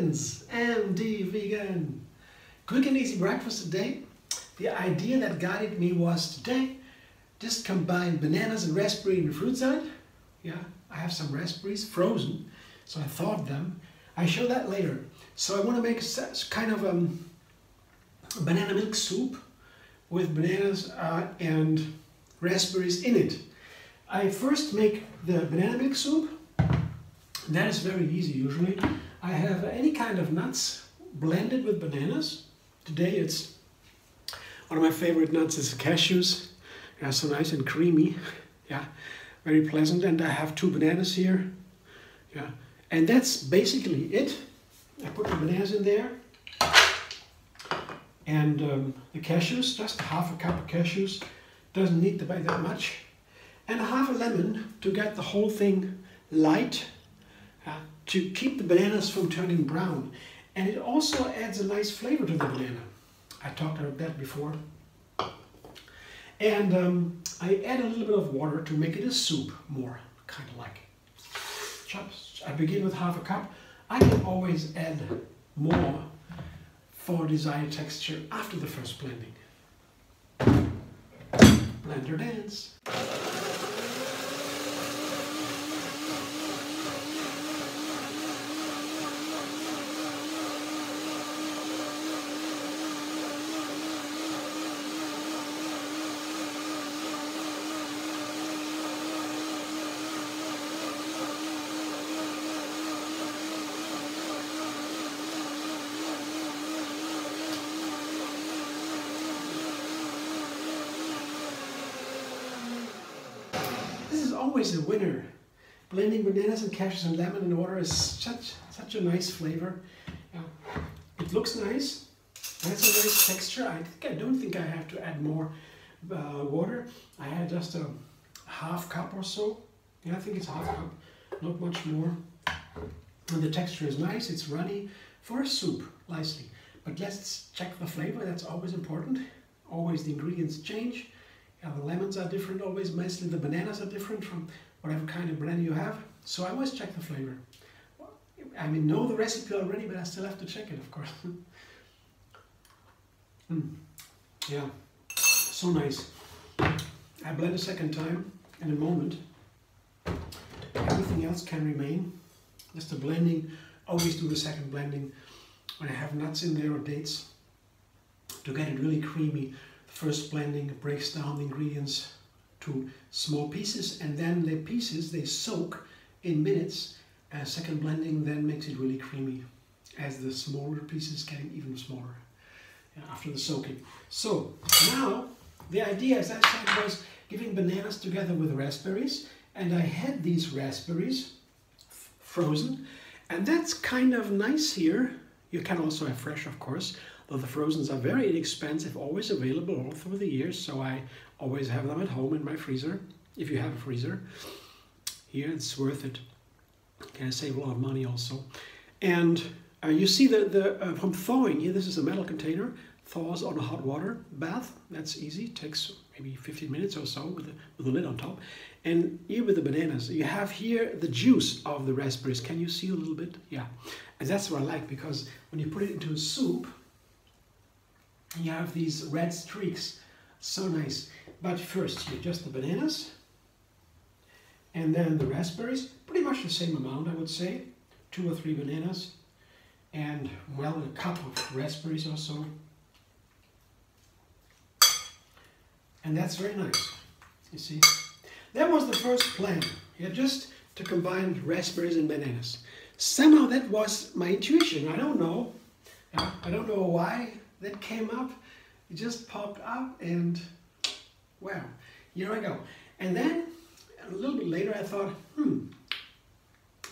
friends, MD Vegan. Quick and easy breakfast today. The idea that guided me was today, just combine bananas and raspberry in the fruit salad. Yeah, I have some raspberries frozen, so I thawed them. I show that later. So I want to make a kind of banana milk soup with bananas and raspberries in it. I first make the banana milk soup. That is very easy usually. I have any kind of nuts blended with bananas. Today it's one of my favorite nuts is cashews. Yeah, so nice and creamy. Yeah, very pleasant. And I have 2 bananas here. Yeah, and that's basically it. I put the bananas in there. And the cashews, just half a cup of cashews. Doesn't need to be that much. And half a lemon to get the whole thing light. To keep the bananas from turning brown. And it also adds a nice flavor to the banana. I talked about that before. And I add a little bit of water to make it a soup more, kind of like. I begin with half a cup. I can always add more for desired texture after the first blending. Blender dance. This is always a winner. Blending bananas and cashews and lemon and water is such a nice flavor. It looks nice. It has a nice texture. I don't think I have to add more water. I had just a half cup or so. Yeah, I think it's half cup, not much more. And the texture is nice. It's runny for a soup, nicely. But let's check the flavor. That's always important. Always the ingredients change. Yeah, the lemons are different always, mostly the bananas are different from whatever kind of banana you have. So I always check the flavor. I mean, know the recipe already, but I still have to check it, of course. Yeah, so nice. I blend a second time in a moment. Everything else can remain. Just the blending, always do the second blending when I have nuts in there or dates to get it really creamy. First blending breaks down the ingredients to small pieces, and then the pieces they soak in minutes. Second blending then makes it really creamy as the smaller pieces getting even smaller after the soaking. So now the idea, as I said, was giving bananas together with raspberries, and I had these raspberries frozen, and that's kind of nice here. You can also have fresh, of course. Though the frozens are very inexpensive, always available all through the years, so I always have them at home in my freezer, if you have a freezer. Here it's worth it. Can save a lot of money also. And you see from thawing here, this is a metal container, thaws on a hot water bath. That's easy, takes maybe 15 minutes or so with the lid on top. And here with the bananas, you have here the juice of the raspberries. Can you see a little bit? Yeah, and that's what I like, because when you put it into a soup, you have these red streaks, so nice. But first, here, just the bananas, and then the raspberries, pretty much the same amount, I would say, 2 or 3 bananas, and well, a cup of raspberries or so. And that's very nice, you see. That was the first plan, yeah, just to combine raspberries and bananas. Somehow that was my intuition, I don't know. I don't know why that came up. It just popped up, and wow, here I go. And then a little bit later I thought,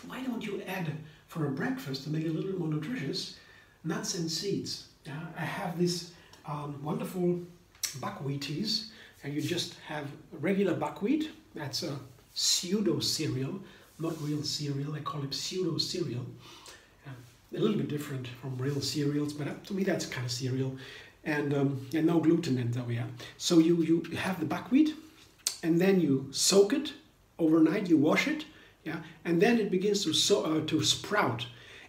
why don't you add for a breakfast to make it a little bit more nutritious, nuts and seeds. I have this wonderful buckwheaties, and you just have regular buckwheat. That's a pseudo cereal, not real cereal. I call it pseudo cereal. A little bit different from real cereals, but to me that's kind of cereal. And no gluten in there, yeah. So you have the buckwheat, and then you soak it overnight, you wash it, yeah, and then it begins to sprout.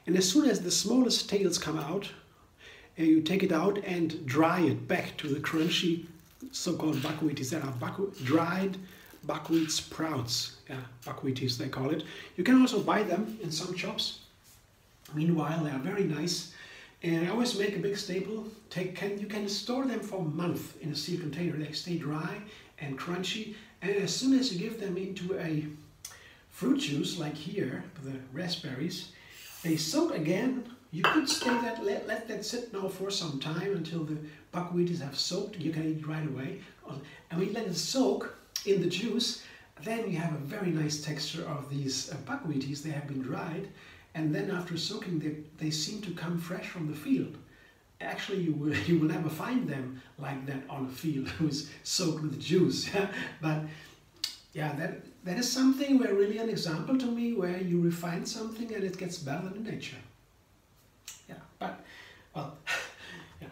And as soon as the smallest tails come out, you take it out and dry it back to the crunchy so-called buckwheaties that are dried buckwheat sprouts. Yeah, buckwheaties they call it. You can also buy them in some shops. Meanwhile, they are very nice. And I always make a big staple. You can store them for a month in a sealed container. They stay dry and crunchy. And as soon as you give them into a fruit juice, like here, the raspberries, they soak again. You could stay let that sit now for some time until the buckwheaties have soaked. You can eat right away. And when you let it soak in the juice, then you have a very nice texture of these buckwheaties. They have been dried. And then after soaking, they seem to come fresh from the field. Actually, you will never find them like that on a field who's soaked with juice. But yeah, that is something where really an example to me where you refine something and it gets better than in nature. Yeah, but well, yeah,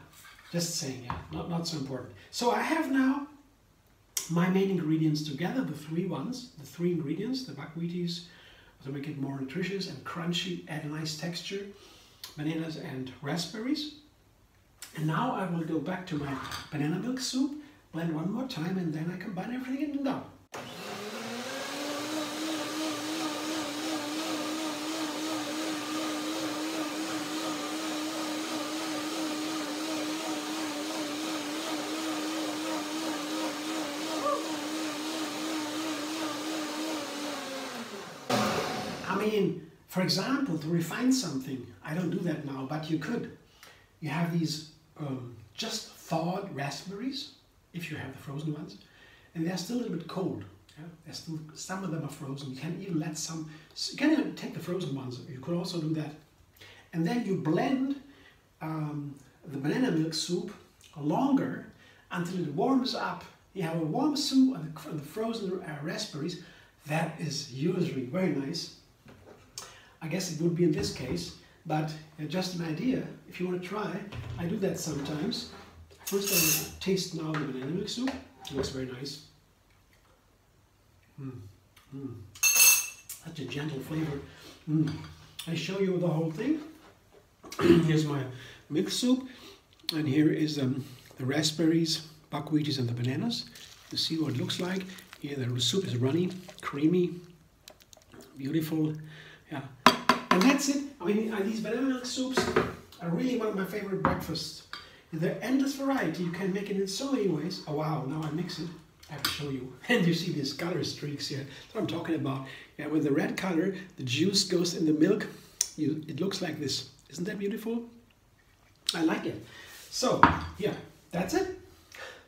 just saying, yeah, not so important. So I have now my main ingredients together, the three ingredients, the buckwheaties, to make it more nutritious and crunchy, add a nice texture, bananas and raspberries. And now I will go back to my banana milk soup, blend one more time, and then I combine everything and go. I mean, for example, to refine something, I don't do that now, but you could. You have these just thawed raspberries, if you have the frozen ones, and they're still a little bit cold. Yeah? They're still, some of them are frozen. You can even let some, you can even take the frozen ones. You could also do that. And then you blend the banana milk soup longer until it warms up. You have a warm soup on the frozen raspberries. That is usually very nice. I guess it would be in this case, but just an idea. If you want to try, I do that sometimes. First I will taste now the banana milk soup. It looks very nice. Such a gentle flavor. I show you the whole thing. Here's my milk soup, and here is the raspberries, buckwheaties, and the bananas. You see what it looks like. Here the soup is runny, creamy, beautiful. Yeah. And that's it. I mean, these banana milk soups are really one of my favorite breakfasts. They're endless variety. You can make it in so many ways. Oh wow, now I mix it. I have to show you. And you see these color streaks here. That's what I'm talking about. Yeah, with the red color, the juice goes in the milk. It looks like this. Isn't that beautiful? I like it. So, yeah, that's it.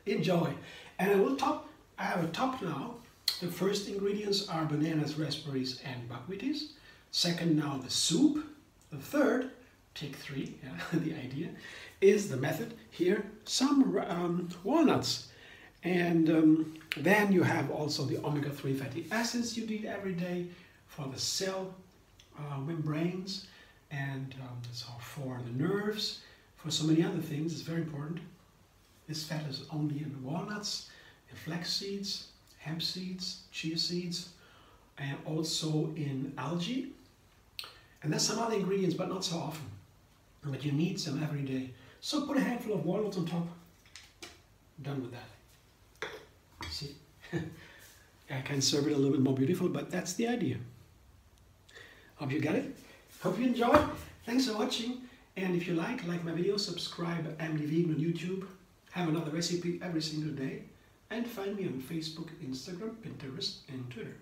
Enjoy. And I have a top now. The first ingredients are bananas, raspberries, and buckwheaties. Second, now the soup. The third, take three, yeah, the idea, is the method. Here, some walnuts. And then you have also the omega-3 fatty acids you need every day for the cell membranes, and so for the nerves, for so many other things. It's very important. This fat is only in walnuts, in flax seeds, hemp seeds, chia seeds, and also in algae. And there's some other ingredients, but not so often. But you need some every day. So put a handful of walnuts on top. Done with that. See? I can serve it a little bit more beautiful, but that's the idea. Hope you got it. Hope you enjoyed. Thanks for watching. And if you like my video, subscribe. I'm Vegan on YouTube. Have another recipe every single day. And find me on Facebook, Instagram, Pinterest, and Twitter.